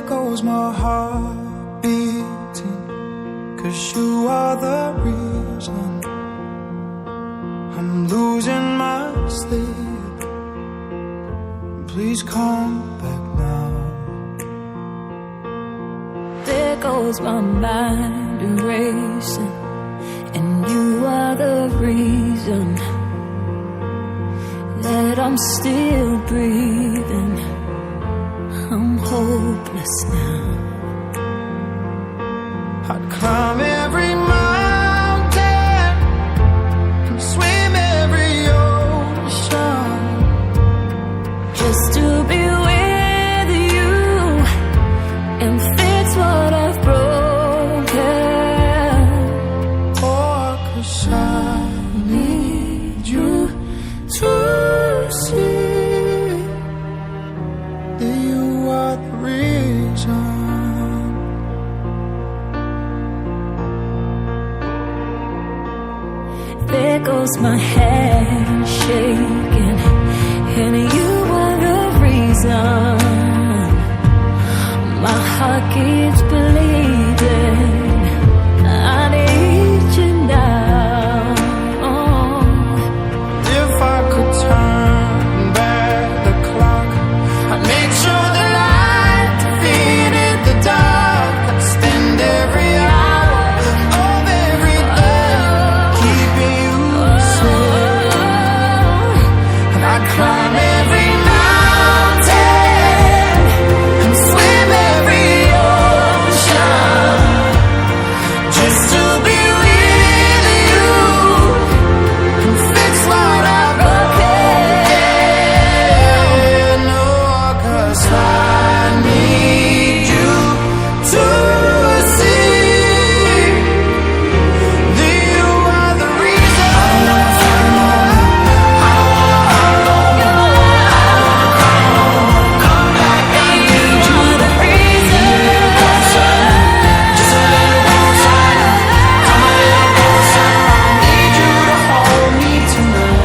goes my heart beating, 'cause you are the reason I'm losing my sleep. Please come back now. There goes my mind erasing, and you are the reason that I'm still breathing. I'm hopeless now. I'd climb every mountain and swim every ocean just to be with you and fix what I've broken. Oh, 'cause I need you to see that you are the reason. There goes my hand shaking, and you are the reason my heart keeps bleeding. I need you now. If I could turn back the clock, I'd make sure the light defeated the dark. I'd spend every hour of every day keeping you safe, and I'd climb every mountain and swim every ocean just to be with you and fix what I've broken. No, 'cause I need you to see that you are the reason. I wanna find home. I wanna come back. I need you the reason. Just a little time. I'm a little closer. I need you to hold me tonight.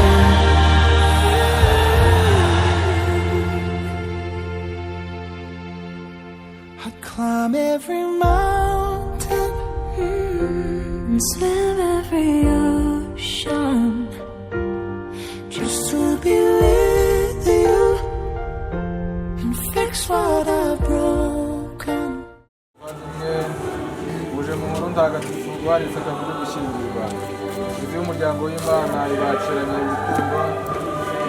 I'd climb every mountain And swim every ocean just to be with you and fix what I've broken. uje mu nkuru ntagatifu rwaritse akavuga gushyingirwa inzu y'umuryango w'Imana ibakiranye urukundo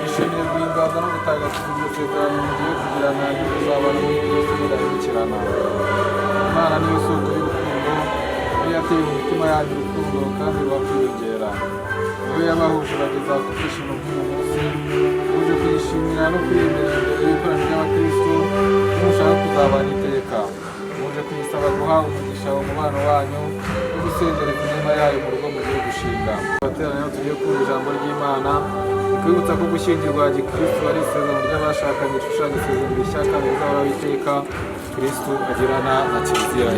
yishimiye guhimbaza no gutagatifu gusezerano mugiye kugirana n'uzabana n'Kristo mudahemukirana. Imana niyo soko y'urukundo, niyo yateye mu mitima yanyu urukundo kandi rwakwiyongera. Niyo yabahuje bageza ku byishimo by'uyu munsi, muje kuyishimira no kwiyemera imbere y'ikoraniro ry'abakristo mushaka kuzabana iteka. Muje kuyisaba guha umugisha umubano wanyu no gusendereza inema yayo mu rugo mugiye gushinga. Abateraniro tugiye kumva ijambo ry'Imana, kwibutsa ko gushyingirwa gikristo ari isezerano ry'abashakanye rishushanya isezerano rishya kandi rizahoraho iteka Kristo agirana na Kiliziya.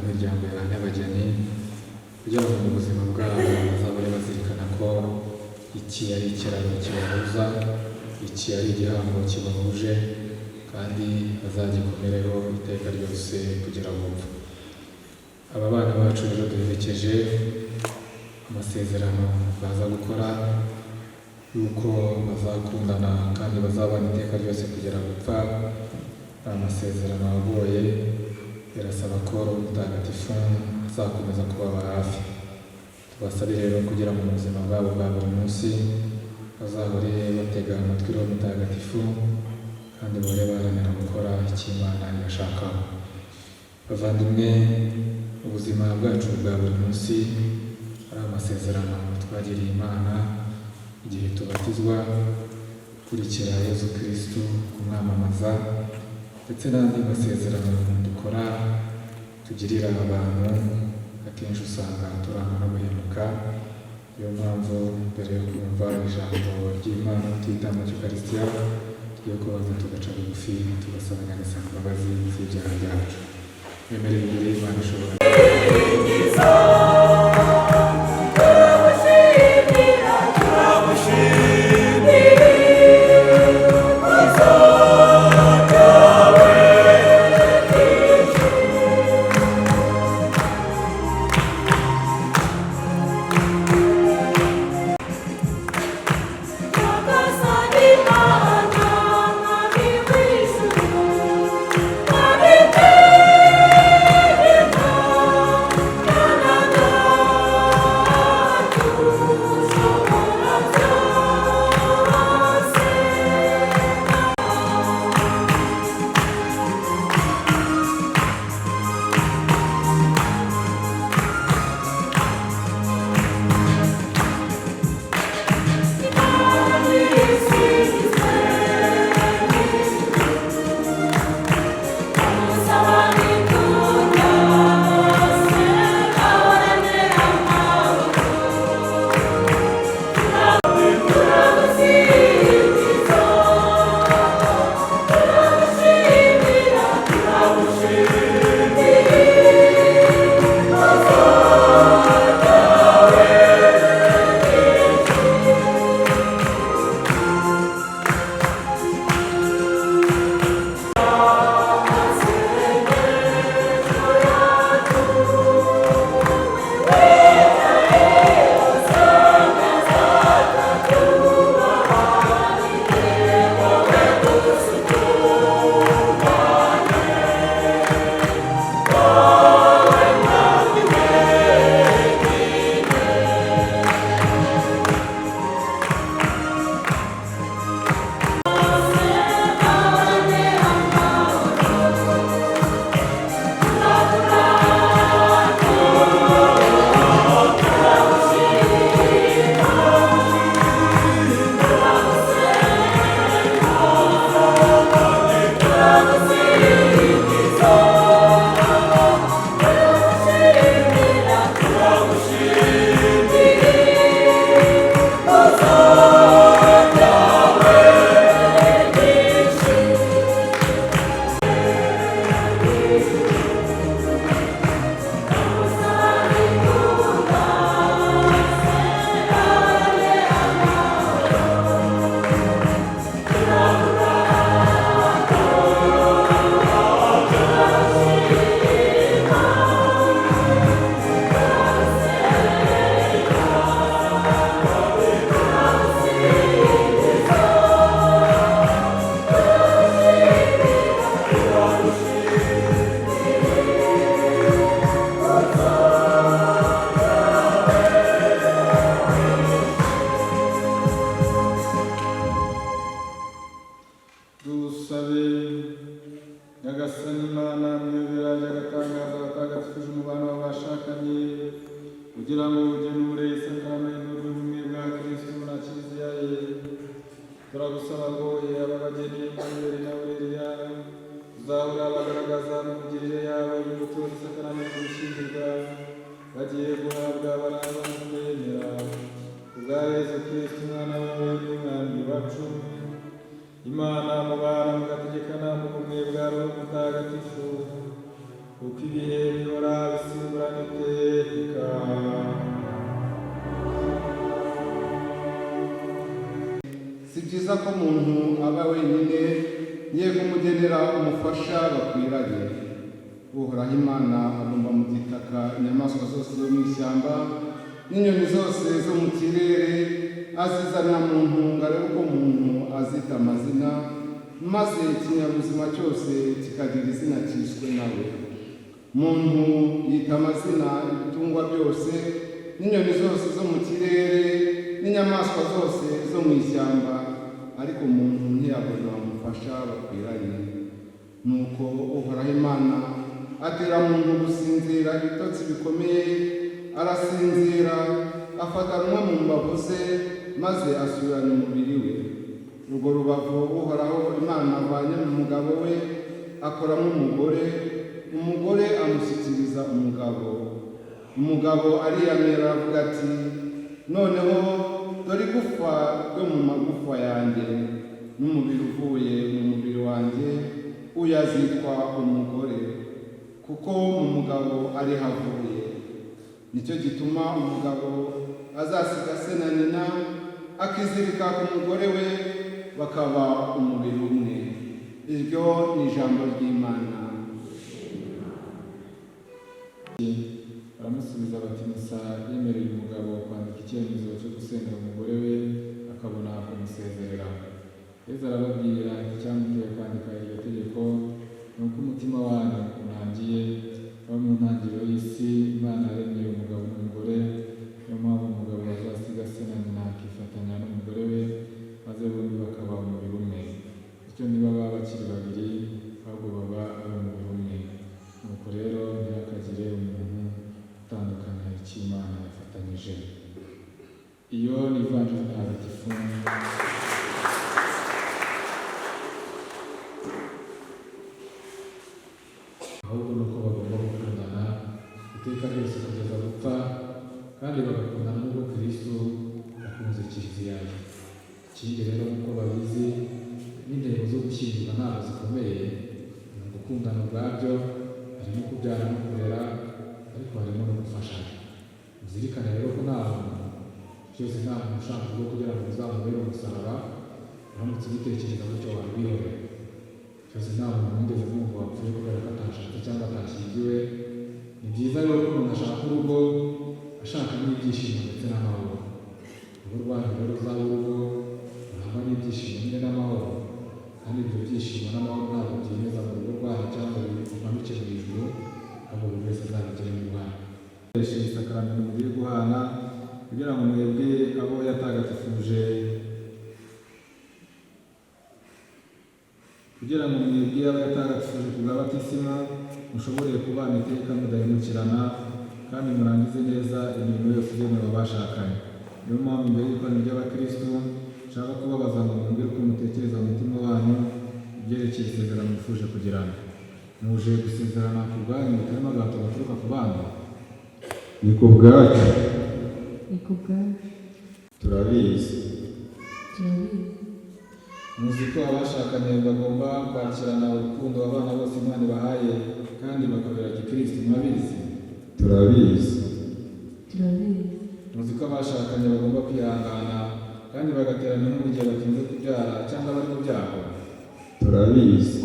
imiryango y'abageni kugira ngo mu buzima bwabo bazahore bazirikana ko iki ari ikiraro kibahuza, iki ari igihango kibahuje, kandi bazagikomereho iteka ryose kugera bumva. Aba bana bacu rero duherekeje amasezerano baza gukora yuko bazakundana kandi bazabana iteka ryose kugera gupfa. Amasezerano agoye, birasaba ko Roho Mutagatifu azakomeza kubaba hafi. Tubasabe rero kugira mu buzima bwabo bwa buri munsi bazahore batega amatwi Roho Mutagatifu kandi bahore baharanira gukora icyo Imana ibashakaho. Bavandimwe, ubuzima bwacu bwa buri munsi ari amasezerano twagiriye Imana igihe tubatizwa, gukurikira Yezu Kristo, kumwamamaza, ndetse n'andi masezerano dukora tugirira abantu. Akenshi usanga turangwa no guhemuka. Niyo mpamvu mbere yo kumva ijambo ry'Imana tuyitanga cy'Ukaristiya, tugiye kubanza tugaca bugufi tugasaba Nyagasani imbabazi z'ibyaha byacu. twemerere imbere y'Imana ishobora Nyagasani Imana mwebera y'agatangaza abatagatifuje umubano w'abashakanye kugira ngo ugenure isakaramentu ry'ubumwe bwa Kristo na Kiliziya ye. Turagusaba ngo aba bageni Emmanuel na Aurelia uzahora bagaragaza mu migirire yabo y'imbuto isakaramentu gushyingirwa bagiye guhabwa baraba mu kwemera kubwa Yesu Kristo umwana wawe n'umwami wacu. Imana mubana mugategekana mu bumwe bwa Roho Mutagatifu kuko ibihe bihora bisimburana iteka. Si byiza ko umuntu aba wenyine ye kumugenera umufasha bakwiranye. Uhoraho Imana agomba mu gitaka inyamaswa zose zo mu ishyamba n'inyoni zose zo mu kirere azizanira muntu ngo arebe uko muntu azita amazina, maze ikinyabuzima cyose kikagira izina cyiswe nawe. Muntu yita amazina ibitungwa byose n'inyoni zose zo mu kirere n'inyamaswa zose zo mu ishyamba, ariko umuntu ntiyabona umufasha bakwiranye. Nuko Uhoraho Imana atera muntu gusinzira ibitotsi bikomeye, arasinzira afata rumwe mu mbavu ze maze asubiranya umubiri we. Urwo rubavu Uhoraho Imana avanye mu mugabo we akoramo umugore, umugore amushyikiriza umugabo. Umugabo ariyamira avuga ati, noneho dore igufa ryo mu magufa yanjye n'umubiri uvuye mu mubiri wanjye, uyu azitwa umugore, kuko mu mugabo ari havuye. Nicyo gituma umugabo azasiga se na nyina akizirika ku mugore we, bakaba umubiri umwe. Iryo ni ijambo ry'Imana. Baramusubiza bati Musa yemereye umugabo kwandika icyemezo cyo gusenda umugore we akabona kumusezerera. Yesu arababwira icyamuteye kwandika iryo tegeko ni uko umutima wanyu unangiye. Aho mu ntangiriro y'isi Imana yaremye umugabo n'umugore, niyo mpamvu umugabo azasiga se na nyina akifatanya n'umugore we, maze bombi bakaba umubiri umwe. Bityo ntibaba bakiri babiri, ahubwo baba ari umubiri umwe. Nuko rero ntihakagire umuntu utandukanya icyo Imana yafatanyije. Iyo ni ivanjiri ntagatifu. Ahubwo ni uko bagomba gukundana iteka ryose kugeza gupfa, kandi bagakundana n'ubwo Kristo yakunze Kiliziya ye. Ikindi rero nk'uko babizi, n'intego zo gushyingirwa ntabwo zikomeye, ni ugukundana ubwabyo, harimo kubyara no kurera, ariko harimo no gufashanya. Muzirikane rero ko nta muntu byose, nta muntu ushaka ubwo kugira ngo uzamubere umusaraba, uramutse ubitekereza gutyo wabwihorera. Byose nta muntu wigeze mwumva wapfuye kubera ko atashatse cyangwa atashyingiwe. Ni byiza rero ko umuntu ashaka urugo ashaka n'ibyishimo ndetse n'amahoro. Urugo rwanyu rero ruzaba urugo rurangwa n'ibyishimo nyine n'amahoro, kandi ibyo byishimo n'amahoro ntabwo byemeza mu rugo rwanyu cyangwa bimanuke mu ijuru, ahubwo buri wese azabigiremo uruhare. Dukoresheje isakaramentu mugiye guhana kugira ngo mwebwe abo yatagatifuje ku bwa batisima mushobore kubana iteka mudahemukirana, kandi murangize neza imirimo yose igenewe abashakanye. Niyo mpamvu imbere y'ikoraniro ry'abakristo nshaka kubabaza ngo mumbwire uko mutekereza mu mutima wanyu ibyerekeye isezerano mwifuje kugirana. Muje gusezerana ku bwanyu bitarimo agahato gaturuka ku bandi? Ni ku bwacu. Ni ku bwacu. Turabizi. Muzi ko abashakanye bagomba kwakirana urukundo abana bose Imana ibahaye, kandi bakabera Gikristo. Murabizi? Turabizi. Muzi ko abashakanye bagomba kwihangana kandi bagaterana mu gihe batinze kubyara cyangwa bari mu byago? Turabizi.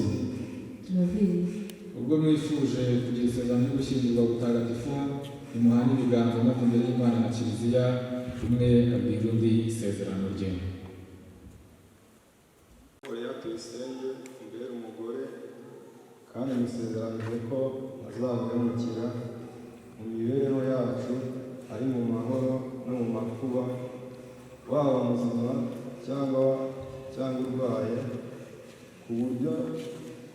Ubwo mwifuje kugira isezerano ryo gushyingirwa butagatifu, nimuhane ibiganza maze imbere y'Imana na Kiliziya, umwe abwira undi isezerano rye. Tuyisenge imbere umugore, kandi musezeranije ko azabahemukira mu mibereho yacu, ari mu mahoro no mu makuba, waba muzima cyangwa urwaye, ku buryo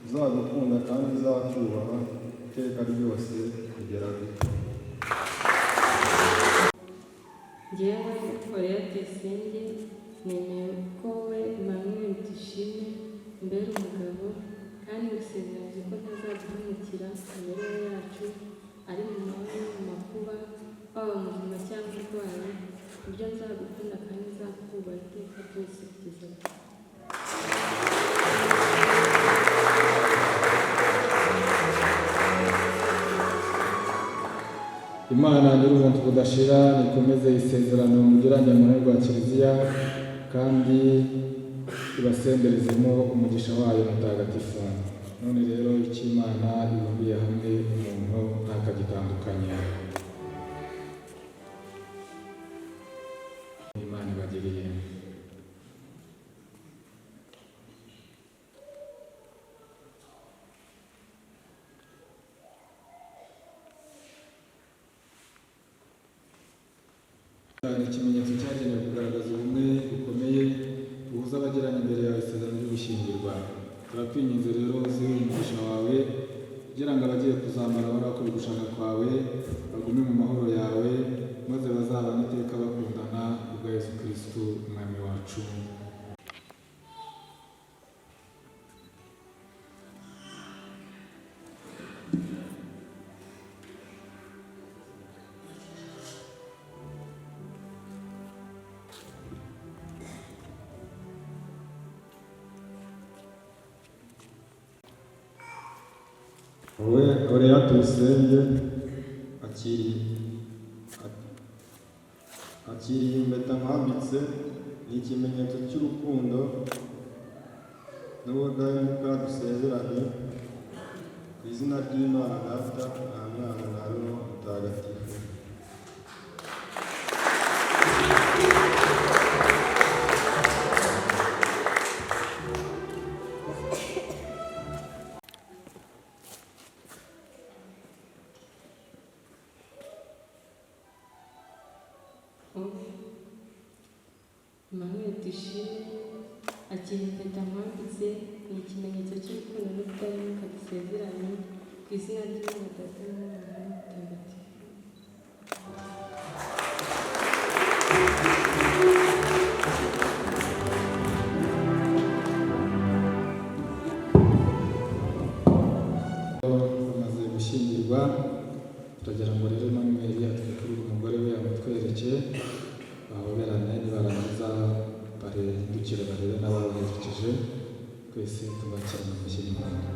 uzagukunda kandi uzakubaha iteka ryose kugera gupfa. Njyewe Korea Tuyisenge nemeye ko we Emmanuel Dushime mbere umugabo, kandi gusezeranyije ko ntazaduhemukira imibereho yacu, ari mu mahoro no mu makuba, waba muzima cyangwa urwaye, ku buryo nzagukunda kandi nzakubaha iteka ryose kugeza gupfa. Imana nyir'ubuntu budashira nikomeze isezerano mugiranye mu rwa Kiliziya, kandi ibasenderezemo umugisha wayo mutagatifu. None rero icyo Imana ibumbiye hamwe umuntu ntakagitandukanya. Imana ibagiriye. Ni ikimenyetso cyagenewe kugaragaza ubumwe bukomeye buhuza abagiranye imbere yawe isezerano ryo gushyingirwa. Turakwinginze rero uzihe umugisha wawe, kugira ngo abagiye kuzambara barakora ugushaka kwawe bagume mu mahoro yawe, maze bazabane iteka bakundana kubwa Yesu Kristo umwami wacu. wowe oreya tuyisenge akiriye impeta mwambitse ni ikimenyetso cy'urukundo n'ubudahemuka dusezeranye ku izina ry'Imana Data nta Mwana na Roho Mutagatifu. Emmanuel Dushime akira impeta mwambitse ni ikimenyetso cy'urukundo n'ubudahemuka dusezeranye ku izina ry'Imana Data na Mwana Mutagatifu. bamaze gushyingirwa turagira ngo rero Emmanuel atwikure umugore we amutwereke bahoberane nibarangiza barindukire barebe n'ababaherekeje twese tubakirana amashyi n'impundu.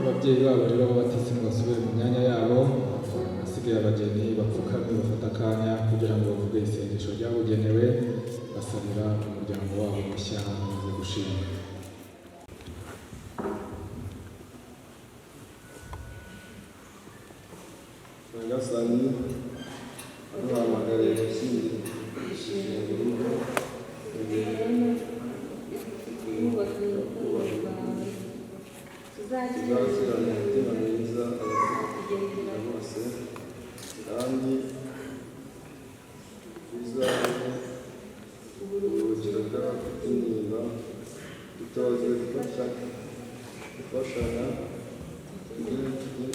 Ababyeyi babo rero babatise ngo basubire mu myanya yabo, hasigaye abageni bapfukamye bafata akanya kugira ngo bavuge isengesho ryabugenewe basabira umuryango wabo mushya bamaze gushinga. Nyagasani aduhamagariye gushyingira urugo tuzakirana umutima mwiza abakugendera bose kandi tuzabe uburuhukiro bw'abafite intimba dutoze gufashanya tujye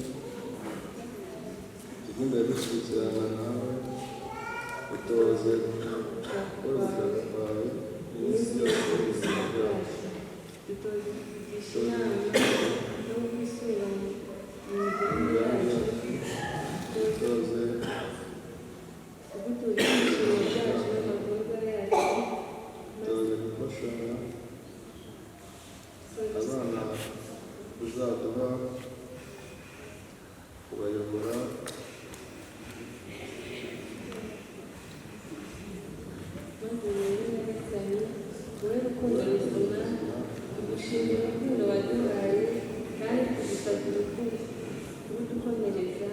imbere dushyikirana nawe dutoze gukora ubuzima bwawe iminsi yose y'ubuzima bwacu. Dutoze inama no gusubira mu migambi yacu. Dutoze kugutuza ibiciro byacu n'amagorwa yacu. dutoze gufashanya abana uzaduha kubayobora maze rero Nyagasani wowe rukundo ruzima tugushimira urukundo waduhaye kandi tugusabye urukundo kurudukomereza.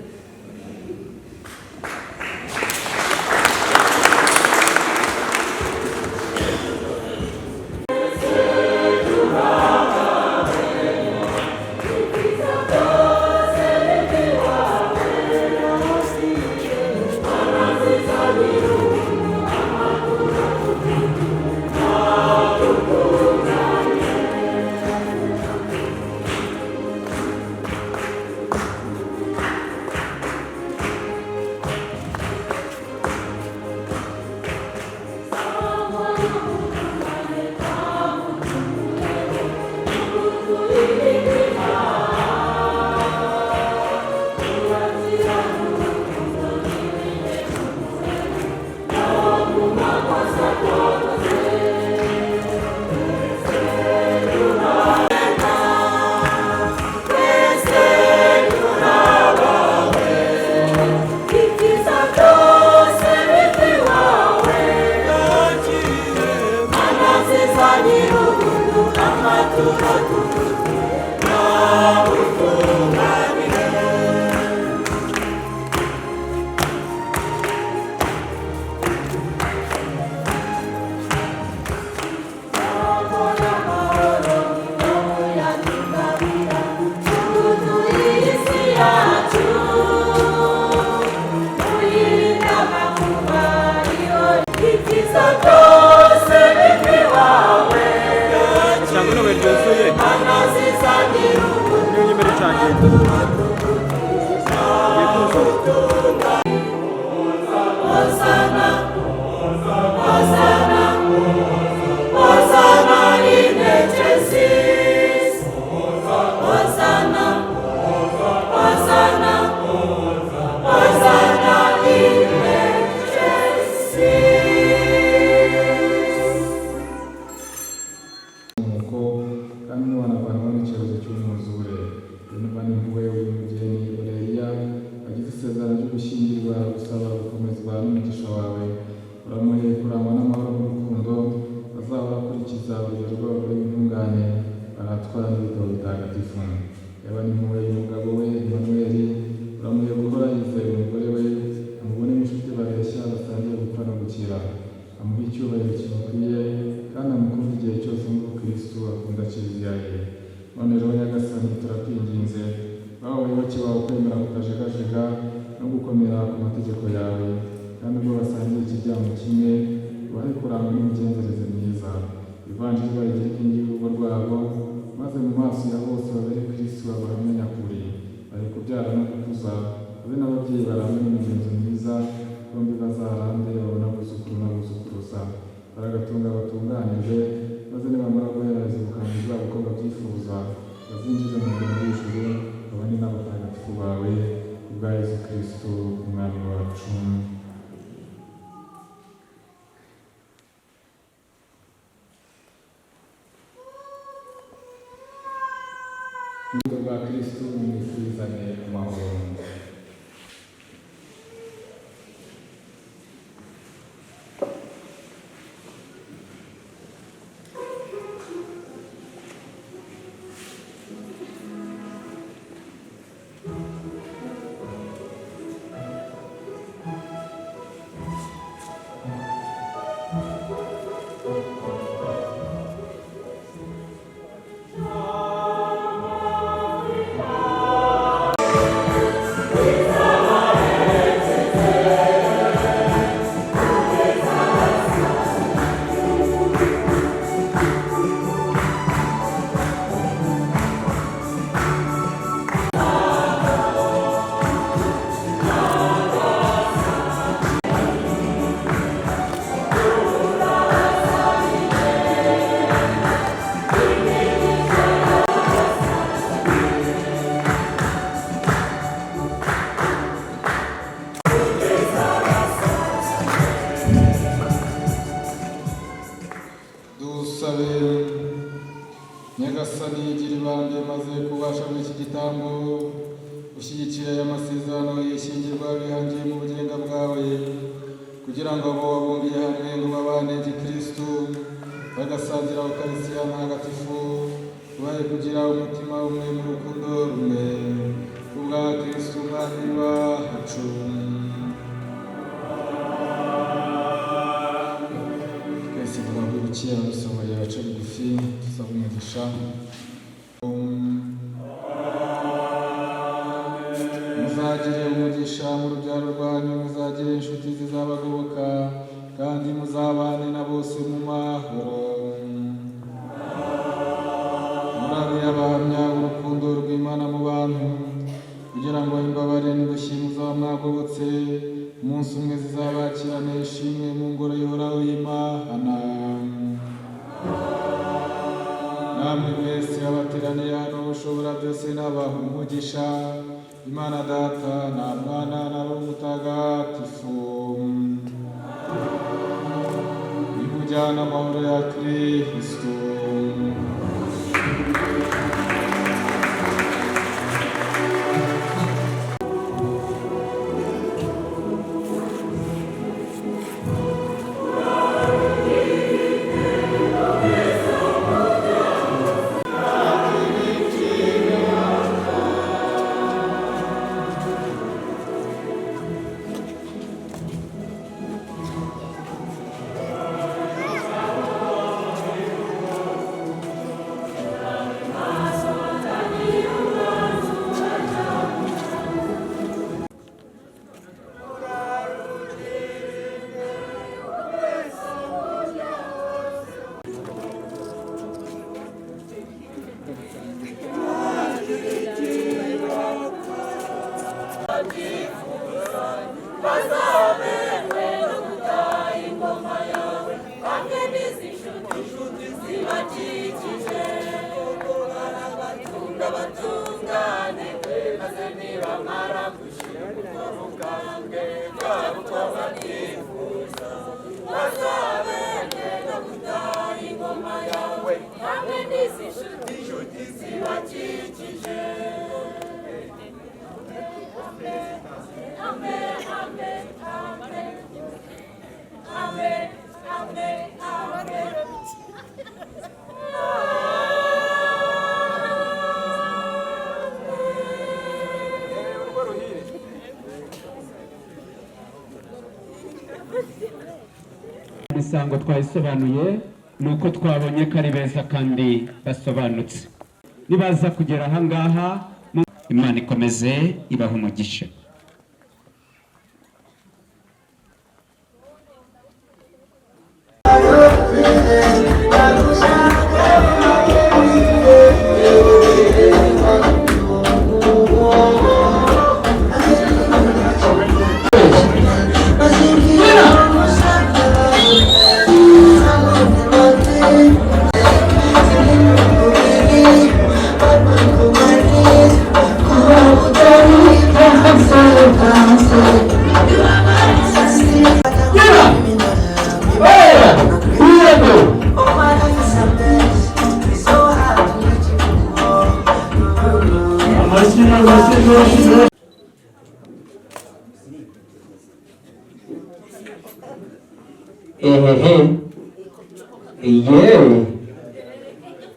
n'umugisha wawe, uramuhe kurangwa n'amahoro n'urukundo, azahora akurikiza urugero rwabo rw'intungane, baratwa n'ibitabo bitagatifu. Yaba n'impuhwe y'umugabo we Emmanuel, uramuhe guhora yizeye umugore we, amubone n'inshuti bareshya basangiye gupfa no gukira, amuhe icyubahiro kimukwiye kandi amukunde igihe cyose nk'uko Kristo akunda Kiliziya ye. None rero Nyagasani, turakwinginze baho abayoboke bawe kwemera kutajegajega no gukomera ku mategeko yawe, kandi ubwo basangiye ikiryango kimwe ubahe kurangwa n'imigenzereze myiza. Ivanjiri bayigire inkingi y'urugo rwabo, maze mu maso ya bose babere Kristo abahamya nyakuri, bari kubyara no gukuza, babe n'ababyeyi barangwa n'imigenzo myiza, bombi bazarambe babone abuzukuru n'abuzukuruza, baragatunga batunganirwe, maze nibamara guhereza ubukanguzi bwabo uko babyifuza, bazinjize mu ngoma y'ijuru, babane n'abatagatifu bawe, kubwa Yesu Kristo umwami wacu. Urukundo rwa Kristo nimwifuzanye amahoro. Nyagasani igira ibambe maze kubasha muri iki gitambo ushyigikira aya masezerano y'ishyingirwa bihangiye mu bugenga bwawe, kugira ngo abo wabumbiye hamwe ngo babane gikristo bagasangira Ukaristiya ntagatifu, ubahe kugira umutima umwe mu rukundo rumwe, kubwa Kristo umwami wacu. Twese twagurukiye abadusohoye bace bugufi dusaba umugisha. Muzagire umugisha mu rubyaro rwanyu, muzagire inshuti zizabagoboka, kandi muzabane na bose mu mahoro. Murabe abahamya urukundo rw'Imana mu bantu, kugira ngo imbabare n'udushyi muzaba mwagobotse, umunsi umwe zizabakirane ishimwe mu ngoro ihoraho y'Imana. Namwe mwese abateraniye hano ushobora byose n'abaha umugisha, Imana Data na Mwana na Roho Mutagatifu. Nimujyane amahoro ya Kristo. Amen, amen, amen. imisango twayisobanuye ni uko twabonye ko ari beza kandi basobanutse. Nibaza kugera aha ngaha, Imana ikomeze ibaha umugisha.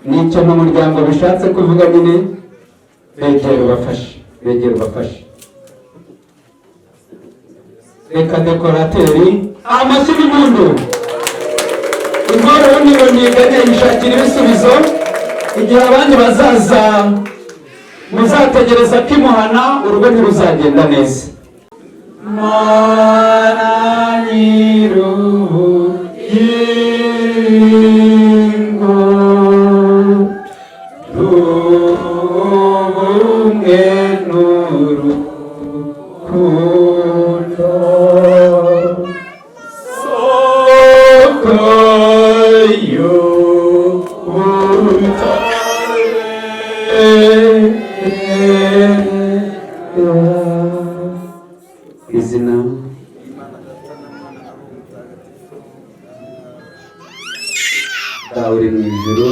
nicyo mu muryango bishatse kuvuga nyine, begera ubafashe. Reka dekorateri amashyi n'impundu, inkoro y'umuriro nigane yishakira ibisubizo, igihe abandi bazaza muzategereza ko imuhana urugo ntiruzagenda neza. Mana nyir'ubugingo, ubumwe n'urukundo, soko izina dawe uri mu ijuru,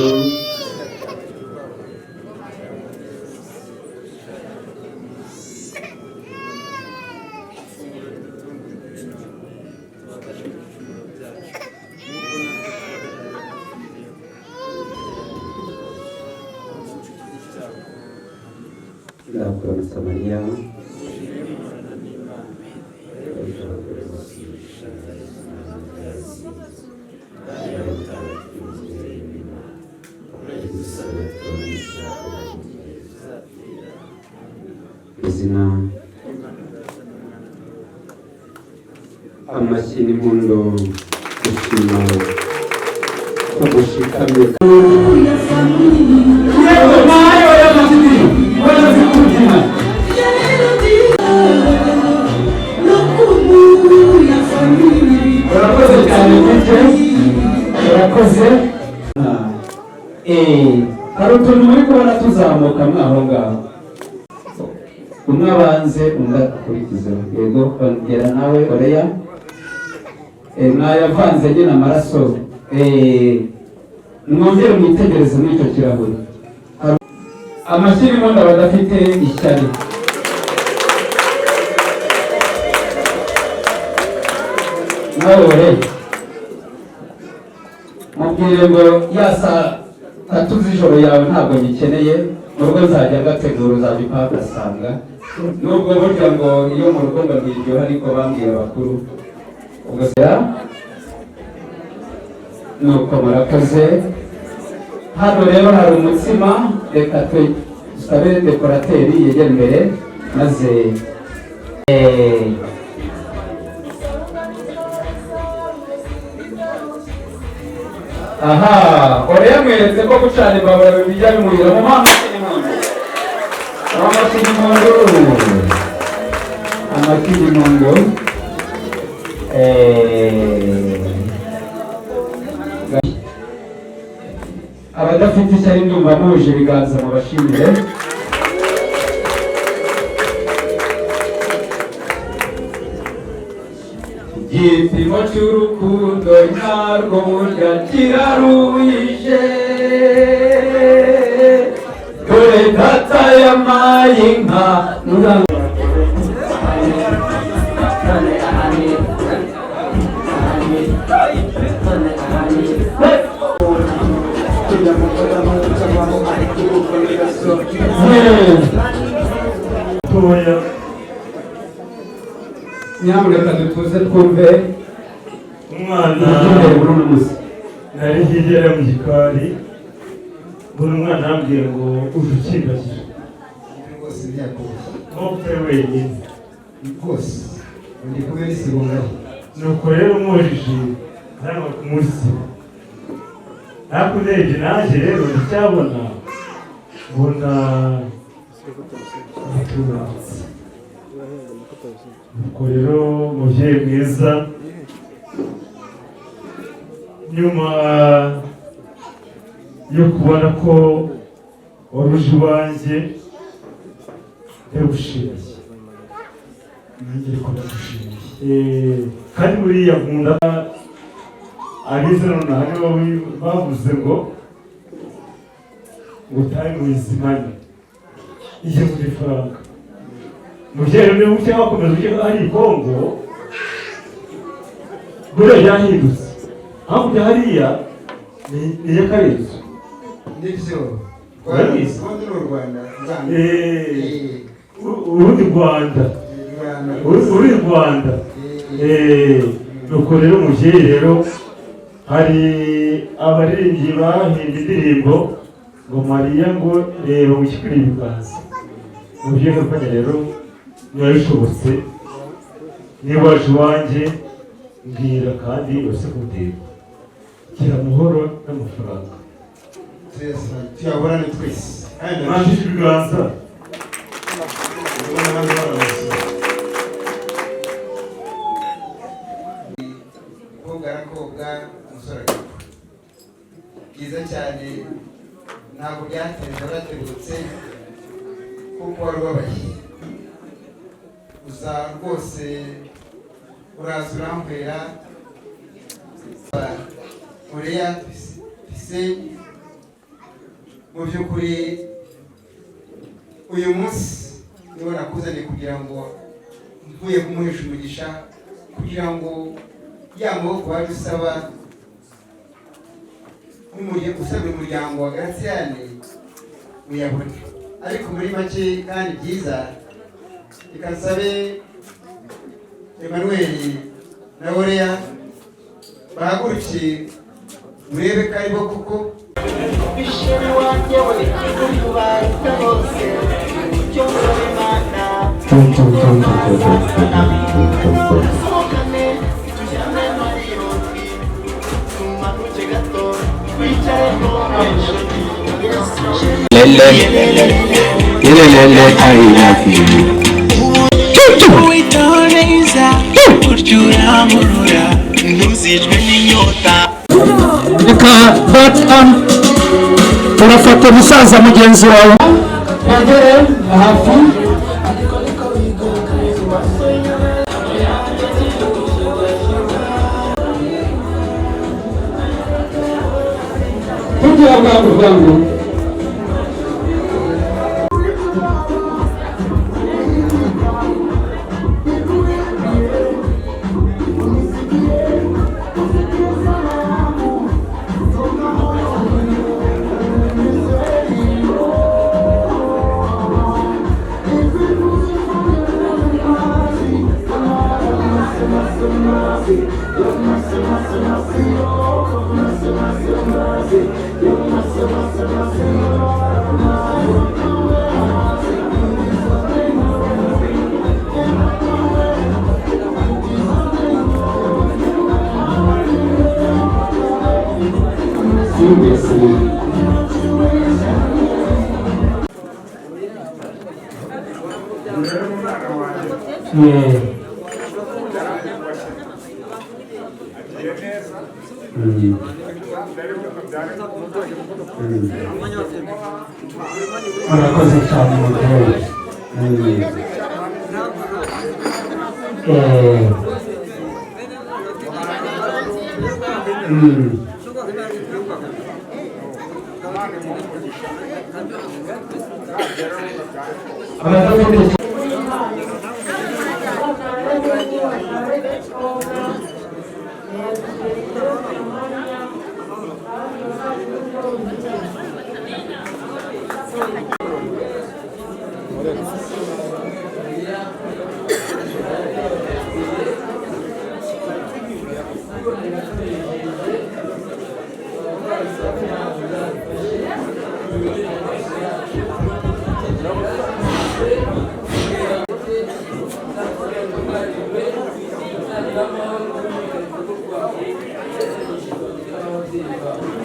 ndakuramutsa Mariya, izina amashyi n'impundu gushima ko gushikamye. Urakoze cyane Mike, urakoze. Hari utuntu muri kubona tuzamuka mwaho ngaho, umwe abanze undi akurikizeho. Yego, ongera nawe Oreya. Mwayavanze nyine amaraso, mwongere mwitegereze muri icyo kirahuri. Amashyi n'impundu abadafite ishyari. Nawe Oreya, mubwire ngo ya saa 3 z'ijoro yawe ntabwo nyikeneye, mu rugo nzajya ngategura, uzajya upfa ugasanga. Nubwo burya ngo iyo mu rugo ngo rwiryoha, ariko bambwiye abakuru ugasera. Nuko murakoze. Hano rero hari umutsima, reka tusabe dekorateri yegera imbere maze aha, Oreya mweretse ko gucana imbabura bijya bimurira mu amashyi n'impundu. Abadafite ishyari ndumva muje ibiganza mu bashimire. Igipimo cy'urukundo nyarwo burya kiraruhije, dore data yamaye inka nyamuneka dutuze twumve umwana nari hirya mu gikari mbona umwana arambwira ngo uje ukimbagije rwose ntiyakubeshya nko utari wenyine rwose ndi kumwe n'isibungari nuko rero umujije hano ku munsi ariko urebye nanjye rero ndacyabona mbona umuturanyi nuko rero umubyeyi mwiza nyuma yo kubona ko waruje iwanjye ndagushimiye nanjye ariko ndagushimiye kandi buriya nkunda abize nonaha nibo bavuze ngo utahe mu izimane ijye muri faranga mubyeyi niba uciye wakomeza ujye ari i Kongo buriya byahindutse hakurya hariya ni iy'akarenzo nibyo urabizi ubundi ni u Rwanda urundi Rwanda uri Rwanda nuko rero umubyeyi rero hari abaririmbyi bahimbye indirimbo ngo Mariya ngo reba mu kikuri ibiganza umubyeyi n'ukanya rero niba bishobotse niba waje iwanjye mbwira kandi uretse kudeba gira amahoro n'amafaranga tuyaburane twese mwandike ibiganza koga arakobwa umusore agakora byiza cyane ntabwo byatinze bategutse kuko wari ubabaye gusa rwose uraza urambwira uriya tise mu by'ukuri uyu munsi niwo nakuzaniye kugira ngo mvuye kumuhesha umugisha kugira ngo ya maboko waje usaba usaba umuryango wa Gratiyane uyabone ariko muri make kandi byiza reka nsabe Emmanuel na Oreya bahagurukiye murebe ko aribo kuko bishimye wanjye we kubarika bose icyo Imana urafata umusaza mugenzi wawe bagere hafi kugira bwangu bwangu murakoze cyane mubyeyi Thank you.